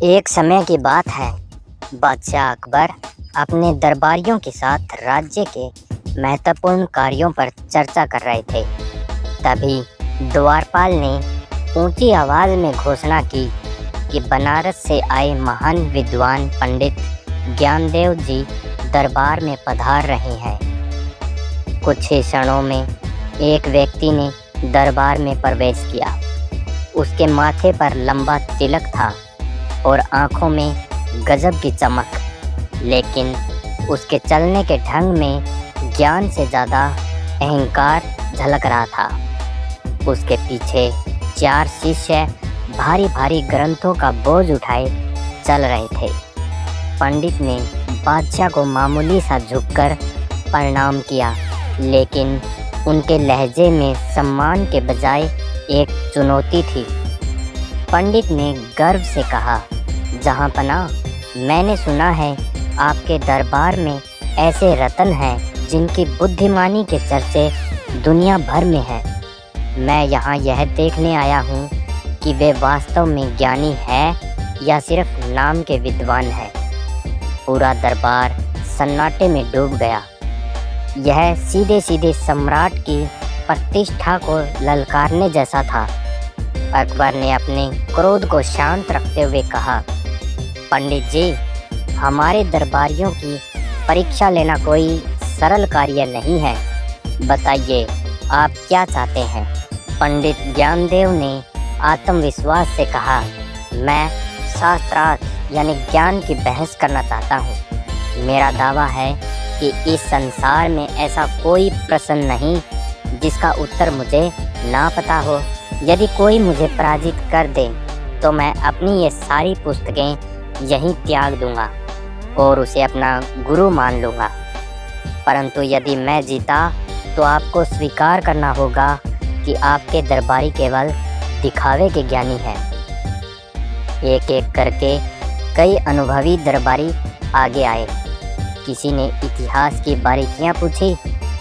एक समय की बात है, बादशाह अकबर अपने दरबारियों के साथ राज्य के महत्वपूर्ण कार्यों पर चर्चा कर रहे थे। तभी द्वारपाल ने ऊंची आवाज़ में घोषणा की कि बनारस से आए महान विद्वान पंडित ज्ञानदेव जी दरबार में पधार रहे हैं। कुछ ही क्षणों में एक व्यक्ति ने दरबार में प्रवेश किया। उसके माथे पर लंबा तिलक था और आंखों में गजब की चमक, लेकिन उसके चलने के ढंग में ज्ञान से ज़्यादा अहंकार झलक रहा था। उसके पीछे 4 शिष्य भारी भारी ग्रंथों का बोझ उठाए चल रहे थे। पंडित ने बादशाह को मामूली सा झुककर प्रणाम किया, लेकिन उनके लहजे में सम्मान के बजाय एक चुनौती थी। पंडित ने गर्व से कहा, जहाँपनाह, मैंने सुना है आपके दरबार में ऐसे रत्न हैं जिनकी बुद्धिमानी के चर्चे दुनिया भर में हैं। मैं यहाँ यह देखने आया हूँ कि वे वास्तव में ज्ञानी है या सिर्फ नाम के विद्वान हैं। पूरा दरबार सन्नाटे में डूब गया। यह सीधे सीधे सम्राट की प्रतिष्ठा को ललकारने जैसा था। अकबर ने अपने क्रोध को शांत रखते हुए कहा, पंडित जी, हमारे दरबारियों की परीक्षा लेना कोई सरल कार्य नहीं है। बताइए, आप क्या चाहते हैं? पंडित ज्ञानदेव ने आत्मविश्वास से कहा, मैं शास्त्रार्थ यानी ज्ञान की बहस करना चाहता हूँ। मेरा दावा है कि इस संसार में ऐसा कोई प्रश्न नहीं जिसका उत्तर मुझे ना पता हो। यदि कोई मुझे पराजित कर दे तो मैं अपनी ये सारी पुस्तकें यहीं त्याग दूंगा और उसे अपना गुरु मान लूँगा। परंतु यदि मैं जीता तो आपको स्वीकार करना होगा कि आपके दरबारी केवल दिखावे के ज्ञानी हैं। एक एक करके कई अनुभवी दरबारी आगे आए। किसी ने इतिहास की बारीकियां पूछी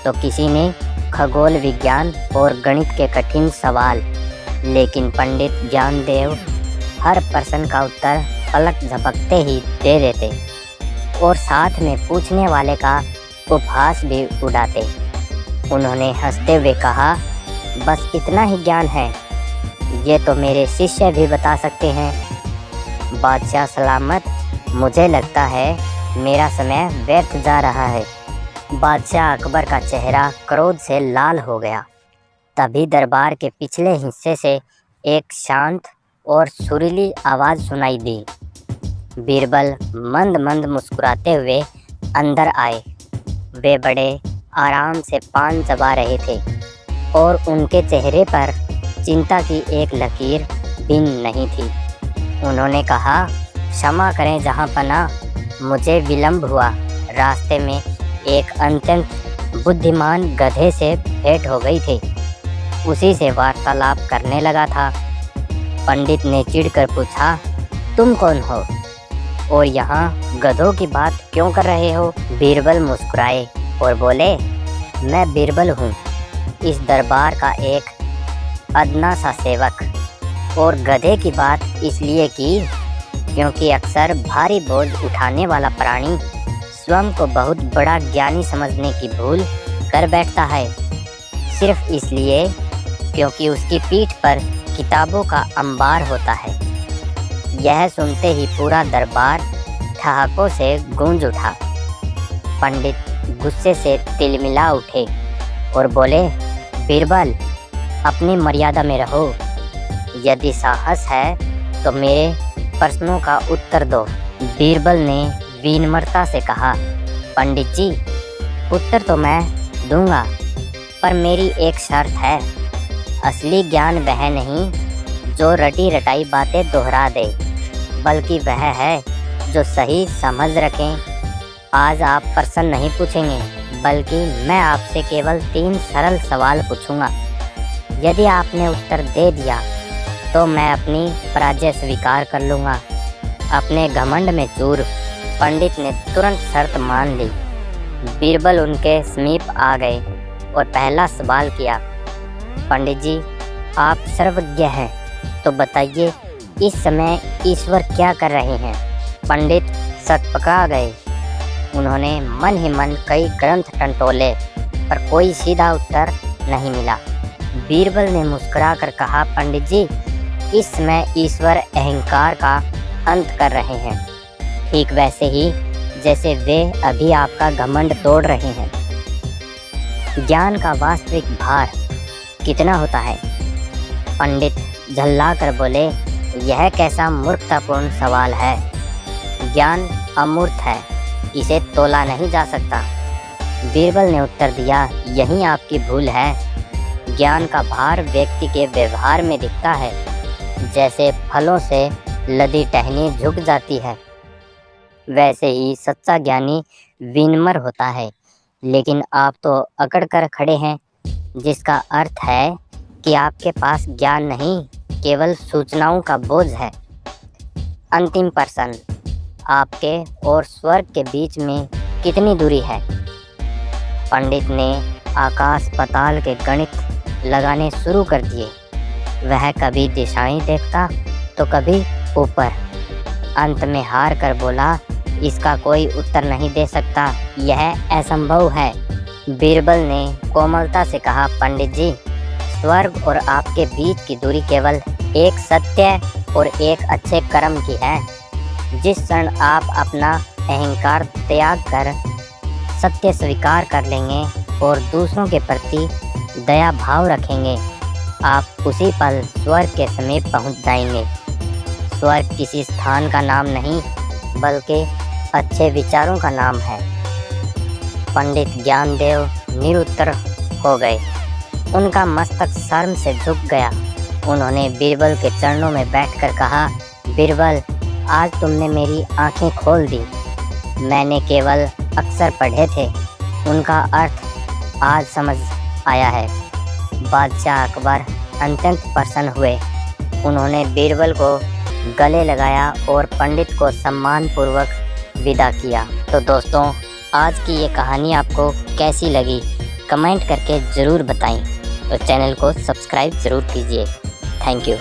तो किसी ने खगोल विज्ञान और गणित के कठिन सवाल, लेकिन पंडित ज्ञानदेव हर प्रश्न का उत्तर पलक झपकते ही दे देते और साथ में पूछने वाले का उपहास भी उड़ाते। उन्होंने हंसते हुए कहा, बस इतना ही ज्ञान है, ये तो मेरे शिष्य भी बता सकते हैं। बादशाह सलामत, मुझे लगता है मेरा समय व्यर्थ जा रहा है। बादशाह अकबर का चेहरा क्रोध से लाल हो गया। तभी दरबार के पिछले हिस्से से एक शांत और सुरीली आवाज़ सुनाई दी। बीरबल मंद मंद मुस्कुराते हुए अंदर आए। वे बड़े आराम से पान चबा रहे थे और उनके चेहरे पर चिंता की एक लकीर भी नहीं थी। उन्होंने कहा, क्षमा करें जहाँपनाह, मुझे विलंब हुआ। रास्ते में एक अत्यंत बुद्धिमान गधे से भेंट हो गई थी। उसी से वार्तालाप करने लगा था। पंडित ने चिढ़कर पूछा, तुम कौन हो और यहाँ गधों की बात क्यों कर रहे हो? बीरबल मुस्कुराए और बोले, मैं बीरबल हूँ, इस दरबार का एक अदना सा सेवक। और गधे की बात इसलिए की क्योंकि अक्सर भारी बोझ उठाने वाला प्राणी स्वयं को बहुत बड़ा ज्ञानी समझने की भूल कर बैठता है, सिर्फ इसलिए क्योंकि उसकी पीठ पर किताबों का अंबार होता है। यह सुनते ही पूरा दरबार ठहाकों से गूंज उठा। पंडित गुस्से से तिलमिला उठे और बोले, बीरबल, अपनी मर्यादा में रहो। यदि साहस है तो मेरे प्रश्नों का उत्तर दो। बीरबल ने विनम्रता से कहा, पंडित जी, उत्तर तो मैं दूंगा, पर मेरी एक शर्त है। असली ज्ञान वह नहीं जो रटी रटाई बातें दोहरा दे, बल्कि वह है जो सही समझ रखें। आज आप प्रश्न नहीं पूछेंगे, बल्कि मैं आपसे केवल 3 सरल सवाल पूछूंगा। यदि आपने उत्तर दे दिया तो मैं अपनी पराजय स्वीकार कर लूँगा। अपने घमंड में चूर पंडित ने तुरंत शर्त मान ली। बीरबल उनके समीप आ गए और पहला सवाल किया, पंडित जी, आप सर्वज्ञ हैं, तो बताइए इस समय ईश्वर क्या कर रहे हैं? पंडित सतपका गए। उन्होंने मन ही मन कई ग्रंथ टंटोले, पर कोई सीधा उत्तर नहीं मिला। बीरबल ने मुस्कुराकर कहा, पंडित जी, इस समय ईश्वर अहंकार का अंत कर रहे हैं, ठीक वैसे ही जैसे वे अभी आपका घमंड तोड़ रहे हैं। ज्ञान का वास्तविक भार कितना होता है? पंडित झल्ला कर बोले, यह कैसा मूर्खतापूर्ण सवाल है। ज्ञान अमूर्त है, इसे तोला नहीं जा सकता। बीरबल ने उत्तर दिया, यही आपकी भूल है। ज्ञान का भार व्यक्ति के व्यवहार में दिखता है, जैसे फलों से लदी टहनी झुक जाती है, वैसे ही सच्चा ज्ञानी विनम्र होता है। लेकिन आप तो अकड़ कर खड़े हैं, जिसका अर्थ है कि आपके पास ज्ञान नहीं, केवल सूचनाओं का बोझ है। अंतिम प्रश्न, आपके और स्वर्ग के बीच में कितनी दूरी है? पंडित ने आकाश पाताल के गणित लगाने शुरू कर दिए। वह कभी दिशाएं देखता तो कभी ऊपर। अंत में हार कर बोला, इसका कोई उत्तर नहीं दे सकता, यह असंभव है। बीरबल ने कोमलता से कहा, पंडित जी, स्वर्ग और आपके बीच की दूरी केवल एक सत्य और एक अच्छे कर्म की है। जिस क्षण आप अपना अहंकार त्याग कर सत्य स्वीकार कर लेंगे और दूसरों के प्रति दया भाव रखेंगे, आप उसी पल स्वर्ग के समीप पहुंच जाएंगे। स्वर्ग किसी स्थान का नाम नहीं, बल्कि अच्छे विचारों का नाम है। पंडित ज्ञानदेव निरुत्तर हो गए। उनका मस्तक शर्म से झुक गया। उन्होंने बीरबल के चरणों में बैठकर कहा, बीरबल, आज तुमने मेरी आंखें खोल दी। मैंने केवल अक्षर पढ़े थे, उनका अर्थ आज समझ आया है। बादशाह अकबर अत्यंत प्रसन्न हुए। उन्होंने बीरबल को गले लगाया और पंडित को सम्मानपूर्वक विदा किया। तो दोस्तों, आज की ये कहानी आपको कैसी लगी कमेंट करके ज़रूर बताएं। तो चैनल को सब्सक्राइब ज़रूर कीजिए। Thank you.